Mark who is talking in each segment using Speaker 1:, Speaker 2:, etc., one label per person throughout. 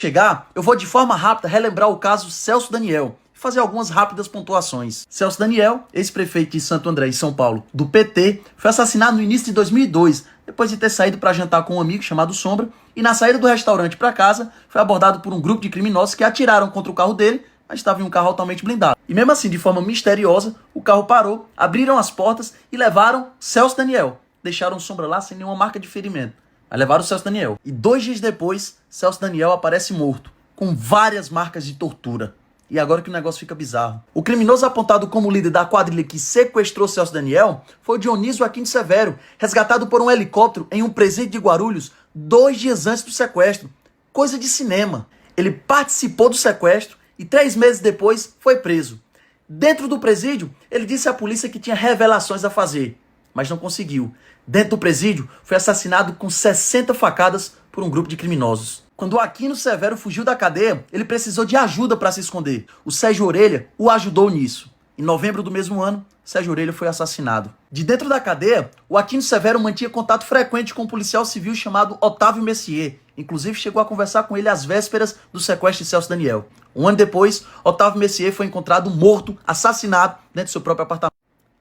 Speaker 1: chegar, eu vou de forma rápida relembrar o caso Celso Daniel e fazer algumas rápidas pontuações. Celso Daniel, ex-prefeito de Santo André, em São Paulo, do PT, foi assassinado no início de 2002, depois de ter saído para jantar com um amigo chamado Sombra, e na saída do restaurante para casa, foi abordado por um grupo de criminosos que atiraram contra o carro dele, mas estava em um carro altamente blindado. E mesmo assim, de forma misteriosa, o carro parou, abriram as portas e levaram Celso Daniel. Deixaram Sombra lá sem nenhuma marca de ferimento. Aí levaram o Celso Daniel. E 2 dias depois, Celso Daniel aparece morto, com várias marcas de tortura. E agora que o negócio fica bizarro. O criminoso apontado como líder da quadrilha que sequestrou Celso Daniel foi o Dionísio Aquino Severo, resgatado por um helicóptero em um presídio de Guarulhos 2 dias antes do sequestro. Coisa de cinema. Ele participou do sequestro e 3 meses depois foi preso. Dentro do presídio, ele disse à polícia que tinha revelações a fazer, mas não conseguiu. Dentro do presídio, foi assassinado com 60 facadas por um grupo de criminosos. Quando o Aquino Severo fugiu da cadeia, ele precisou de ajuda para se esconder. O Sérgio Orelha o ajudou nisso. Em novembro do mesmo ano, Sérgio Orelha foi assassinado. De dentro da cadeia, o Aquino Severo mantinha contato frequente com um policial civil chamado Otávio Messier. Inclusive, chegou a conversar com ele às vésperas do sequestro de Celso Daniel. Um ano depois, Otávio Messier foi encontrado morto, assassinado, dentro do seu próprio apartamento.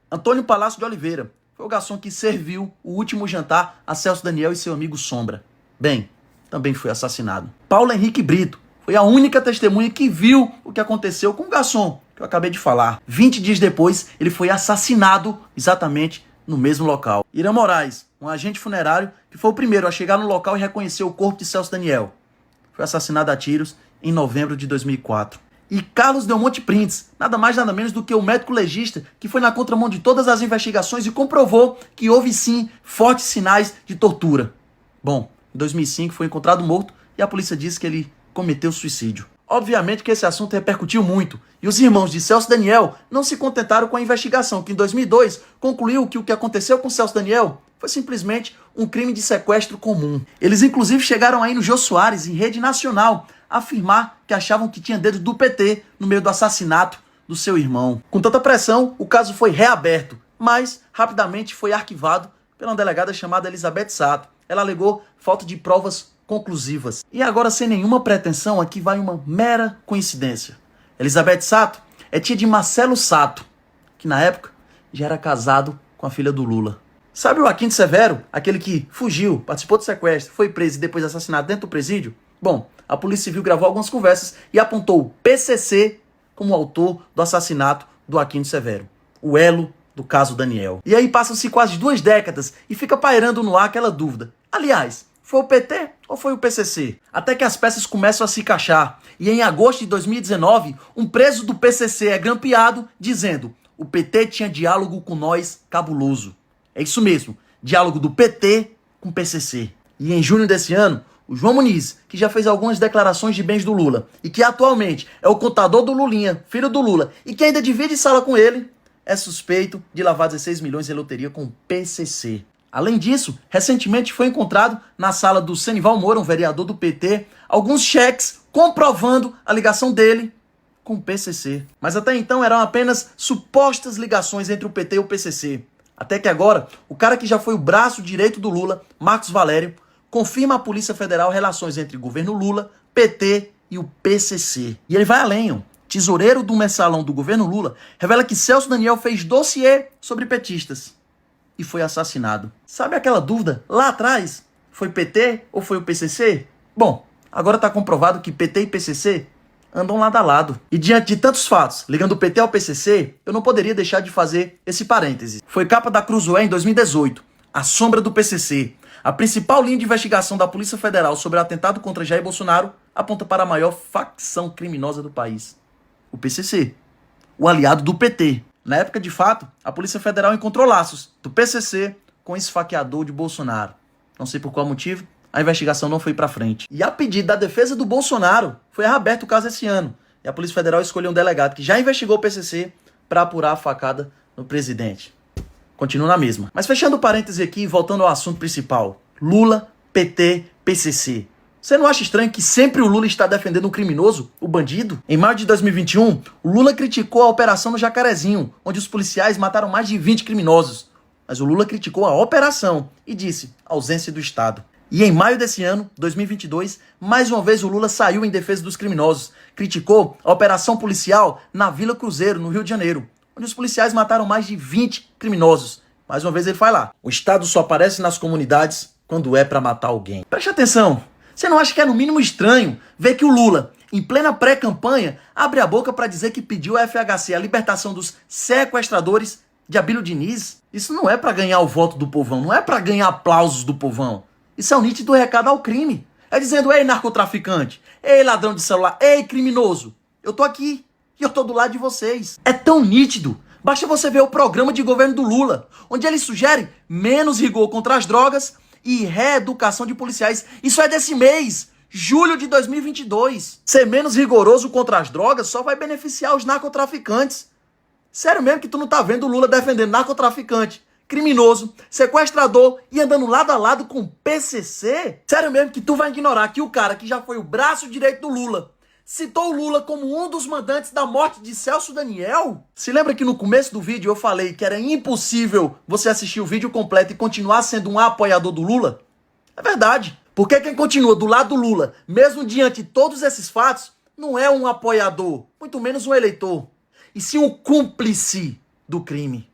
Speaker 1: Antônio Palácio de Oliveira foi o garçom que serviu o último jantar a Celso Daniel e seu amigo Sombra. Bem, também foi assassinado. Paulo Henrique Brito foi a única testemunha que viu o que aconteceu com o garçom que eu acabei de falar. 20 dias depois, ele foi assassinado exatamente no mesmo local. Irã Moraes, um agente funerário que foi o primeiro a chegar no local e reconhecer o corpo de Celso Daniel, foi assassinado a tiros em novembro de 2004. E Carlos Delmonte Printes, nada mais nada menos do que o médico legista que foi na contramão de todas as investigações e comprovou que houve sim fortes sinais de tortura. Bom, em 2005 foi encontrado morto e a polícia disse que ele cometeu suicídio. Obviamente que esse assunto repercutiu muito e os irmãos de Celso Daniel não se contentaram com a investigação, que em 2002 concluiu que o que aconteceu com Celso Daniel foi simplesmente um crime de sequestro comum. Eles inclusive chegaram aí no Jô Soares, em rede nacional, afirmar que achavam que tinha dedo do PT no meio do assassinato do seu irmão. Com tanta pressão, o caso foi reaberto, mas rapidamente foi arquivado pela uma delegada chamada Elizabeth Sato. Ela alegou falta de provas conclusivas. E agora, sem nenhuma pretensão, aqui vai uma mera coincidência. Elizabeth Sato é tia de Marcelo Sato, que na época já era casado com a filha do Lula. Sabe o Aquino Severo, aquele que fugiu, participou do sequestro, foi preso e depois assassinado dentro do presídio? Bom, a Polícia Civil gravou algumas conversas e apontou o PCC como autor do assassinato do Aquino Severo, o elo do caso Daniel. E aí passam-se quase 2 décadas e fica pairando no ar aquela dúvida. Aliás, foi o PT ou foi o PCC? Até que as peças começam a se encaixar. E em agosto de 2019, um preso do PCC é grampeado dizendo: o PT tinha diálogo com nós cabuloso. É isso mesmo, diálogo do PT com o PCC. E em junho desse ano, o João Muniz, que já fez algumas declarações de bens do Lula e que atualmente é o contador do Lulinha, filho do Lula, e que ainda divide sala com ele, é suspeito de lavar 16 milhões em loteria com o PCC. Além disso, recentemente foi encontrado na sala do Senival Moura, um vereador do PT, alguns cheques comprovando a ligação dele com o PCC. Mas até então eram apenas supostas ligações entre o PT e o PCC. Até que agora, o cara que já foi o braço direito do Lula, Marcos Valério, confirma à Polícia Federal relações entre o governo Lula, PT e o PCC. E ele vai além, ó. Tesoureiro do mensalão do governo Lula revela que Celso Daniel fez dossiê sobre petistas e foi assassinado. Sabe aquela dúvida lá atrás? Foi PT ou foi o PCC? Bom, agora está comprovado que PT e PCC andam lado a lado. E diante de tantos fatos, ligando o PT ao PCC, eu não poderia deixar de fazer esse parêntese. Foi capa da Cruzoé em 2018, A Sombra do PCC. A principal linha de investigação da Polícia Federal sobre o atentado contra Jair Bolsonaro aponta para a maior facção criminosa do país, o PCC, o aliado do PT. Na época, de fato, a Polícia Federal encontrou laços do PCC com o esfaqueador de Bolsonaro. Não sei por qual motivo, a investigação não foi para frente. E a pedido da defesa do Bolsonaro, foi reaberto o caso esse ano. E a Polícia Federal escolheu um delegado que já investigou o PCC para apurar a facada no presidente. Continua na mesma. Mas fechando o parêntese aqui e voltando ao assunto principal. Lula, PT, PCC. Você não acha estranho que sempre o Lula está defendendo o criminoso, o bandido? Em maio de 2021, o Lula criticou a operação no Jacarezinho, onde os policiais mataram mais de 20 criminosos. Mas o Lula criticou a operação e disse ausência do Estado. E em maio desse ano, 2022, mais uma vez o Lula saiu em defesa dos criminosos. Criticou a operação policial na Vila Cruzeiro, no Rio de Janeiro, onde os policiais mataram mais de 20 criminosos. Mais uma vez ele vai lá. O Estado só aparece nas comunidades quando é pra matar alguém. Preste atenção. Você não acha que é no mínimo estranho ver que o Lula, em plena pré-campanha, abre a boca pra dizer que pediu à FHC a libertação dos sequestradores de Abílio Diniz? Isso não é pra ganhar o voto do povão, não é pra ganhar aplausos do povão. Isso é um nítido recado ao crime. É dizendo, ei narcotraficante, ei ladrão de celular, ei criminoso, eu tô aqui e eu tô do lado de vocês. É tão nítido. Basta você ver o programa de governo do Lula, onde ele sugere menos rigor contra as drogas e reeducação de policiais. Isso é desse mês, julho de 2022. Ser menos rigoroso contra as drogas só vai beneficiar os narcotraficantes. Sério mesmo que tu não tá vendo o Lula defendendo narcotraficante, criminoso, sequestrador e andando lado a lado com o PCC? Sério mesmo que tu vai ignorar que o cara que já foi o braço direito do Lula citou o Lula como um dos mandantes da morte de Celso Daniel? Se lembra que no começo do vídeo eu falei que era impossível você assistir o vídeo completo e continuar sendo um apoiador do Lula? É verdade. Porque quem continua do lado do Lula, mesmo diante de todos esses fatos, não é um apoiador, muito menos um eleitor, e sim um cúmplice do crime.